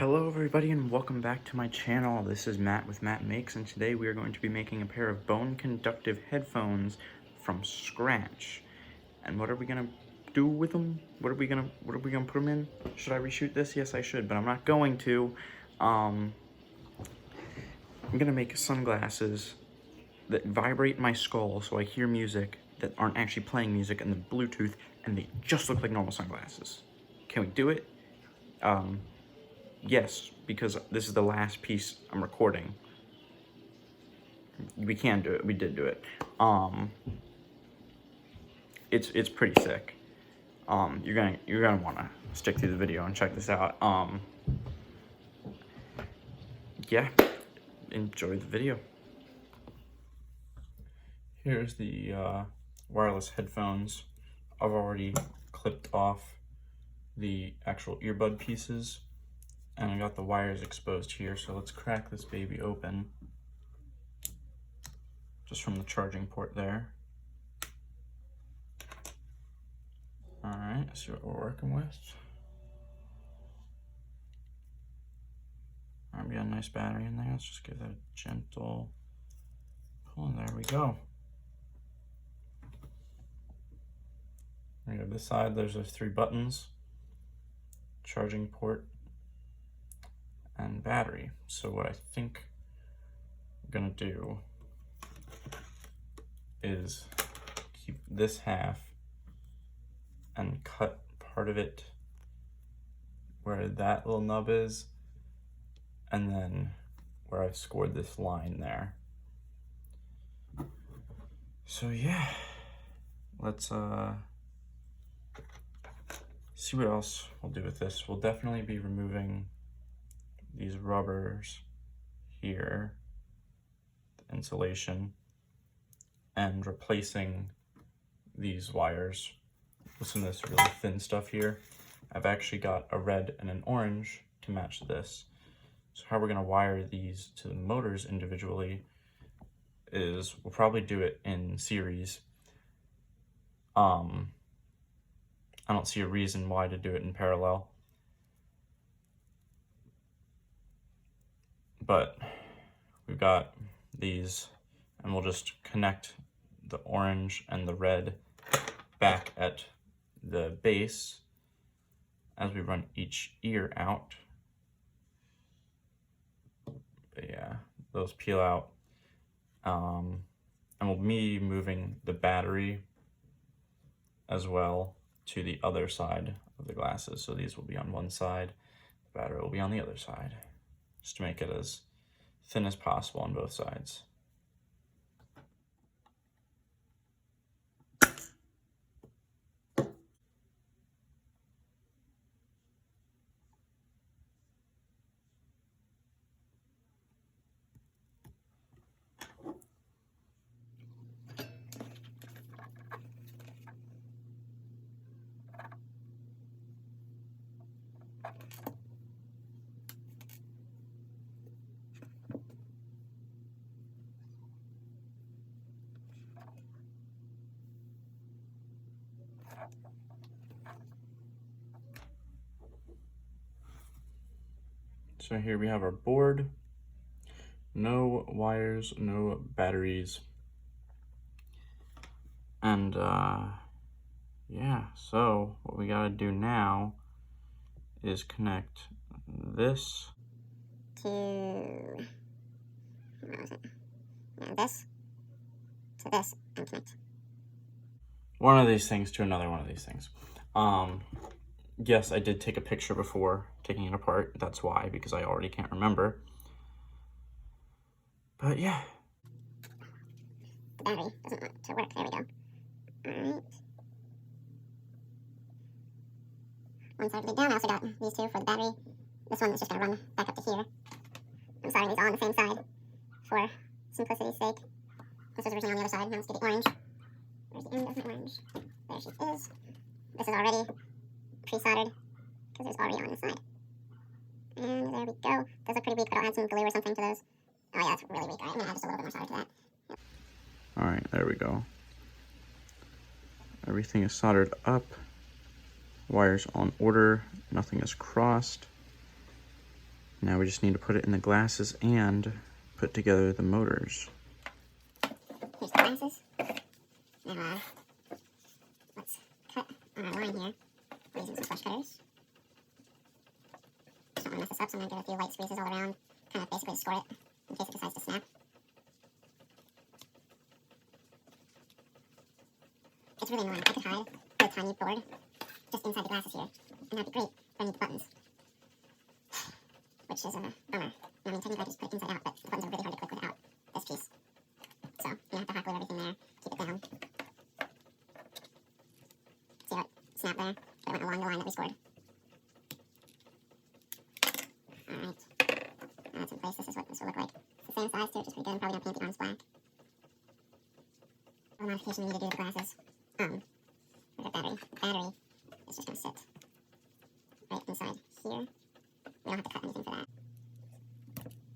Hello everybody and welcome back to my channel. This is Matt with MattMakes, and today we are going to be making a pair of bone conductive headphones from scratch. And what are we gonna do with them? What are we gonna put them in? Should I reshoot this? Yes, I should, but I'm not going to. I'm gonna make sunglasses that vibrate my skull so I hear music that aren't actually playing music in the Bluetooth, and they just look like normal sunglasses. Can we do it? Yes, because this is the last piece I'm recording. We can do it. We did do it. It's pretty sick. You're gonna want to stick through the video and check this out. Yeah, enjoy the video. Here's the wireless headphones. I've already clipped off the actual earbud pieces, and I got the wires exposed here. So let's crack this baby open. Just from the charging port there. All right, let's see what we're working with. All right, we got a nice battery in there. Let's just give that a gentle pull, and there we go. We have this side, there's those 3 buttons, charging port, and battery. So what I think I'm gonna do is keep this half and cut part of it where that little nub is, and then where I've scored this line there. So yeah, let's see what else we'll do with this. We'll definitely be removing these rubbers here, the insulation, and replacing these wires with some of this really thin stuff here. I've actually got a red and an orange to match this. So how we're gonna wire these to the motors individually is we'll probably do it in series. I don't see a reason why to do it in parallel. But we've got these, and we'll just connect the orange and the red back at the base as we run each ear out. But yeah, those peel out. And we'll be moving the battery as well to the other side of the glasses. So these will be on one side, the battery will be on the other side, just to make it as thin as possible on both sides. So here we have our board, no wires, no batteries. And yeah, so what we gotta do now is connect this to this to this and connect one of these things to another one of these things. Yes, I did take a picture before taking it apart. That's why, because I already can't remember. But yeah. The battery doesn't want to work. There we go. Alright. One side of it down. I also got these 2 for the battery. This one is just going to run back up to here. I'm sorry, these are on the same side for simplicity's sake. This was originally on the other side. Now let's do the orange. Where's the end of the orange? There she is. This is already pre-soldered because it's already on the side. And there we go. Those look pretty weak, but I'll add some glue or something to those. Oh yeah, that's really weak. Alright, I'm going to add just a little bit more solder to that. Yep. Alright, there we go. Everything is soldered up. Wires on order. Nothing is crossed. Now we just need to put it in the glasses and put together the motors. Here's the glasses. Now, let's cut on our line here. We're using some flush cutters. Just don't want to mess this up, so I'm going to give a few light squeezes all around, kind of basically score it in case it decides to snap. It's really annoying. I could hide the tiny board just inside the glasses here, and that'd be great for any of the buttons, which is a bummer. I mean, technically I just put it inside out, but the buttons are really hard to click without this piece. So you have to hot glue everything there, keep it down. See how it snapped there? It went along the line that we scored. Alright. Now that's in place. This is what this will look like. It's the same size too, which is pretty good. I'm probably going to paint the arms black. The modification we need to do to the glasses. Where's our battery? Battery is just going to sit right inside here. We don't have to cut anything for that.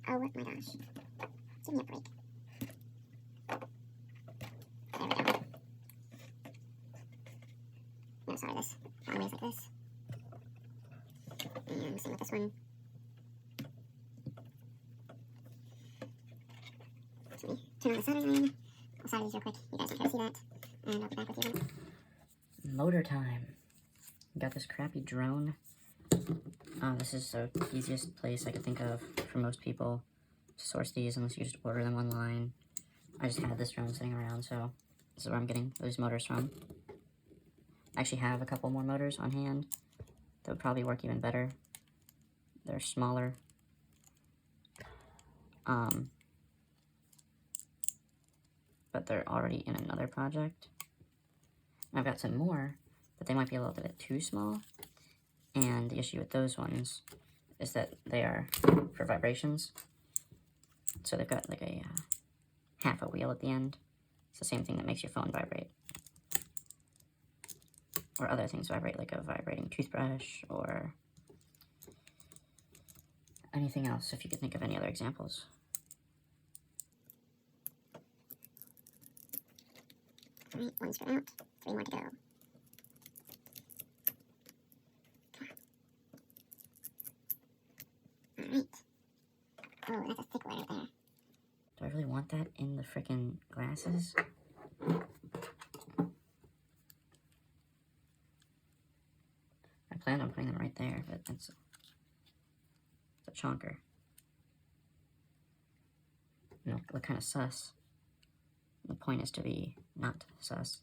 Oh my gosh. Give me a break. There we go. No, sorry, this always like this. And same with this one. So we turn on the soldering. I'll solder these real quick. You guys don't care to see that. And I'll be back with you then. Motor time. Got this crappy drone. This is the easiest place I could think of for most people to source these unless you just order them online. I just had this drone sitting around, so this is where I'm getting those motors from. I actually have a couple more motors on hand that would probably work even better. They're smaller. But they're already in another project. I've got some more, but they might be a little bit too small. And the issue with those ones is that they are for vibrations. So they've got like a half a wheel at the end. It's the same thing that makes your phone vibrate. Or other things vibrate, like a vibrating toothbrush or anything else, if you could think of any other examples. Alright, one screw out, 3 more to go. Alright. Oh, that's a thick wire right there. Do I really want that in the frickin' glasses? I planned on putting them right there, but it's a chonker. You know, look kind of sus. The point is to be not sus.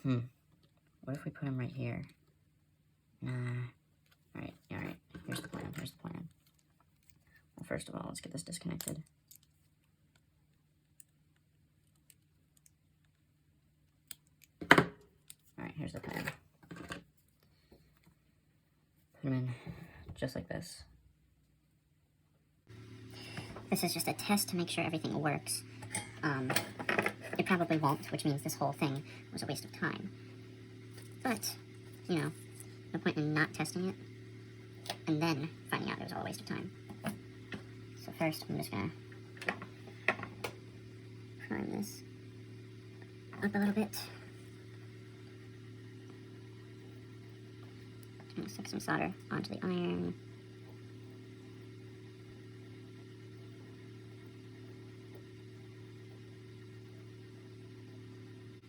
What if we put them right here? Nah. Alright, alright. Here's the plan, here's the plan. Well, first of all, let's get this disconnected. Alright, here's the plan. Put them in just like this. This is just a test to make sure everything works. It probably won't, which means this whole thing was a waste of time. But, you know, no point in not testing it and then finding out it was all a waste of time. So first, I'm just gonna prime this up a little bit. I'm gonna stick some solder onto the iron.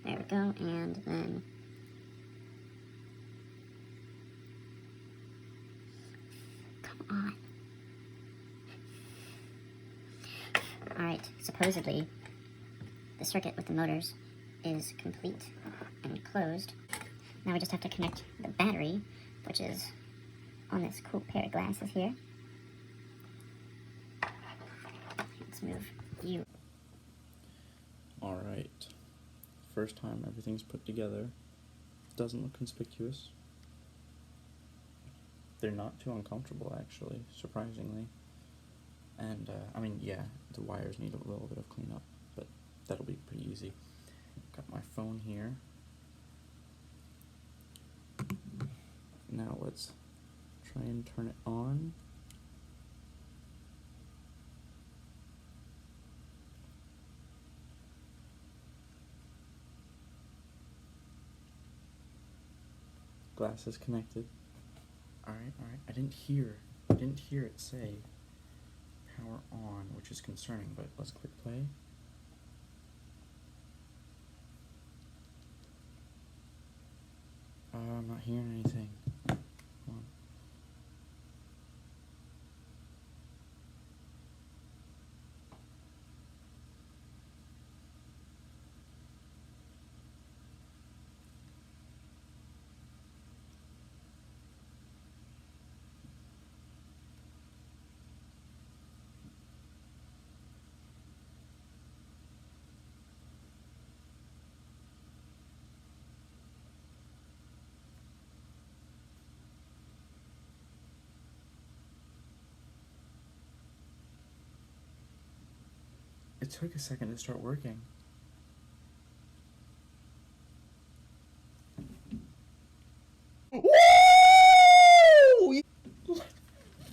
There we go, and then come on. Alright, supposedly the circuit with the motors is complete and closed. Now we just have to connect the battery, which is on this cool pair of glasses here. Let's move you. Alright. First time everything's put together. Doesn't look conspicuous. They're not too uncomfortable, actually, surprisingly. And, I mean, yeah, the wires need a little bit of cleanup, but that'll be pretty easy. Got my phone here. Now let's try and turn it on. Glasses connected. Alright, alright. I didn't hear didn't hear it say power on, which is concerning, but let's click play. I'm not hearing anything. Hold on. It took a second to start working. Woo! Let's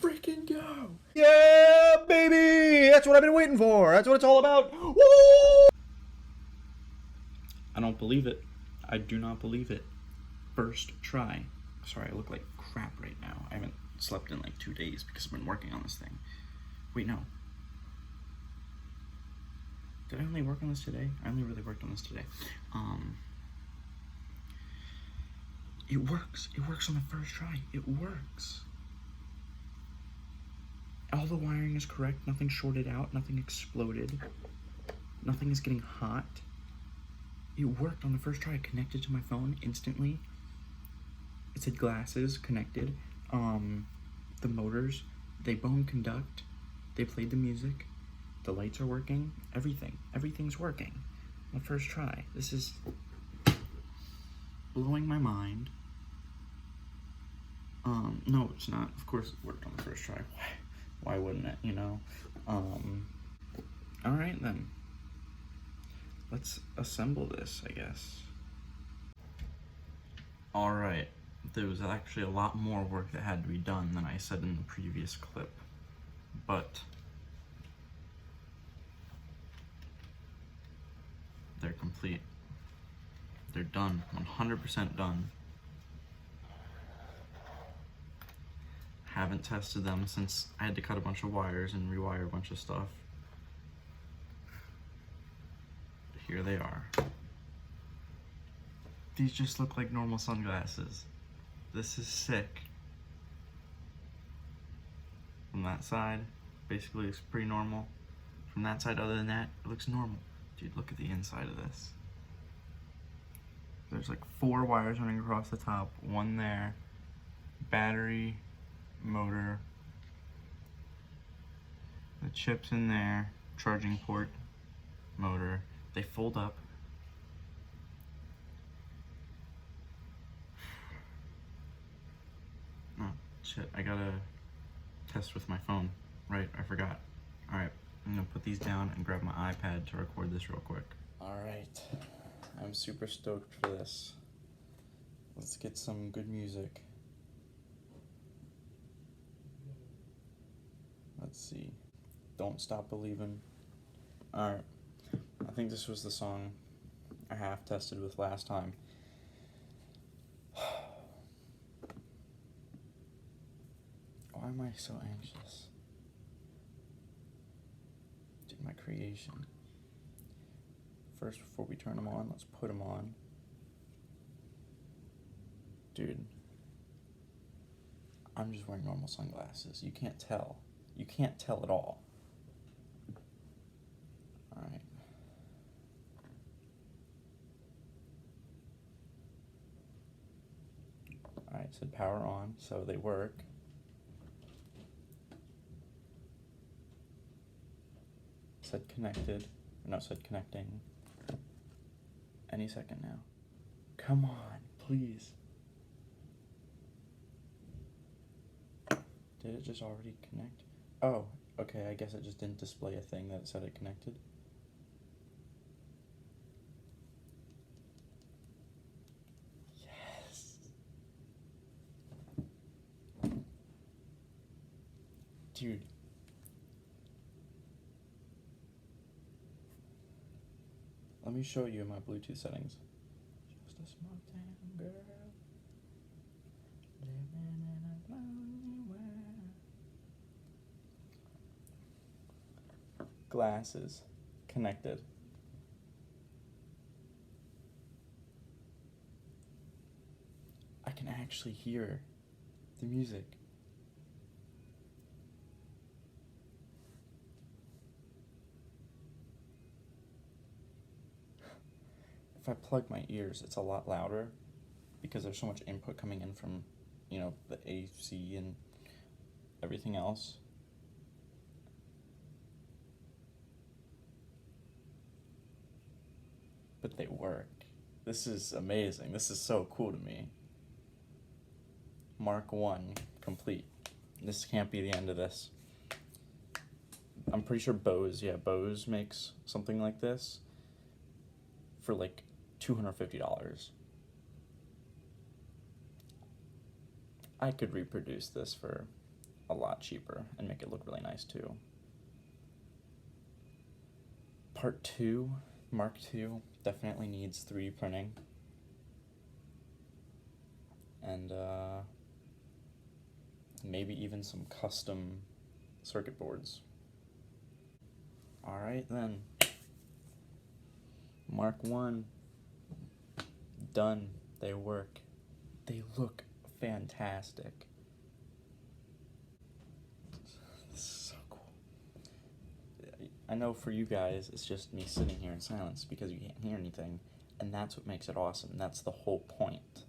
freaking go! Yeah, baby! That's what I've been waiting for. That's what it's all about. Woo! I don't believe it. I do not believe it. First try. Sorry, I look like crap right now. I haven't slept in like 2 days because I've been working on this thing. Wait, no. Did I only work on this today? I only really worked on this today. It works. It works on the first try. It works. All the wiring is correct. Nothing shorted out. Nothing exploded. Nothing is getting hot. It worked on the first try. I connected to my phone instantly. It said glasses connected. The motors, they bone conduct. They played the music. The lights are working. Everything's working on the first try. This is blowing my mind. No, it's not. Of course it worked on the first try. Why wouldn't it, you know? Alright then. Let's assemble this, I guess. Alright. There was actually a lot more work that had to be done than I said in the previous clip. But they're complete. They're done. 100% done. Haven't tested them since I had to cut a bunch of wires and rewire a bunch of stuff. Here they are. These just look like normal sunglasses. This is sick. From that side, basically looks pretty normal. From that side, other than that, it looks normal. Dude, look at the inside of this. There's like 4 wires running across the top, one there, battery, motor, the chips in there, charging port, motor. They fold up. Oh, shit, I gotta test with my phone. Right, I forgot. Alright, I'm gonna put these down and grab my iPad to record this real quick. Alright, I'm super stoked for this. Let's get some good music. Let's see. Don't Stop Believin'. Alright, I think this was the song I half tested with last time. Why am I so anxious? Dude, my creation. First, before we turn them on, let's put them on. Dude, I'm just wearing normal sunglasses. You can't tell. You can't tell at all. Alright. Alright, it said power on, so they work. It said connected. No, it said connecting. Any second now. Come on, please. Did it just already connect? Oh, okay, I guess it just didn't display a thing that said it connected. Yes! Dude. Let me show you my Bluetooth settings. Just a small town girl, living in a lonely world. glasses connected. I can actually hear the music. If I plug my ears, it's a lot louder because there's so much input coming in from, you know, the AC and everything else. But they work. This is amazing. This is so cool to me. Mark 1 complete. This can't be the end of this. I'm pretty sure Bose makes something like this for like $250. I could reproduce this for a lot cheaper and make it look really nice too. Part 2, Mark 2, definitely needs 3D printing. And maybe even some custom circuit boards. Alright then. Mark 1, done. They work. They look fantastic. This is so cool. I know for you guys, it's just me sitting here in silence because you can't hear anything, and that's what makes it awesome. That's the whole point.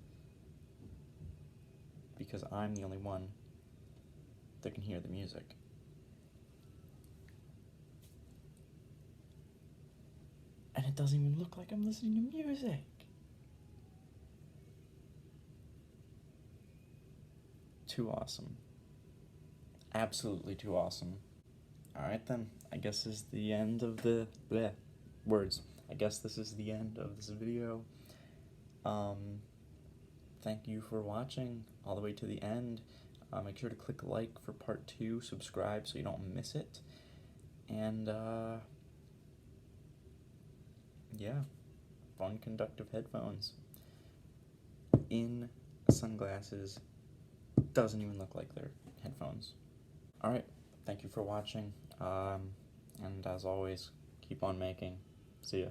Because I'm the only one that can hear the music. And it doesn't even look like I'm listening to music. Too awesome. Absolutely too awesome. Alright then, I guess this is the end of the words. I guess this is the end of this video. Thank you for watching all the way to the end. Make sure to click like for part 2, subscribe so you don't miss it. And yeah, fun conductive headphones in sunglasses. Doesn't even look like they're headphones. Alright, thank you for watching, and as always, keep on making. See ya.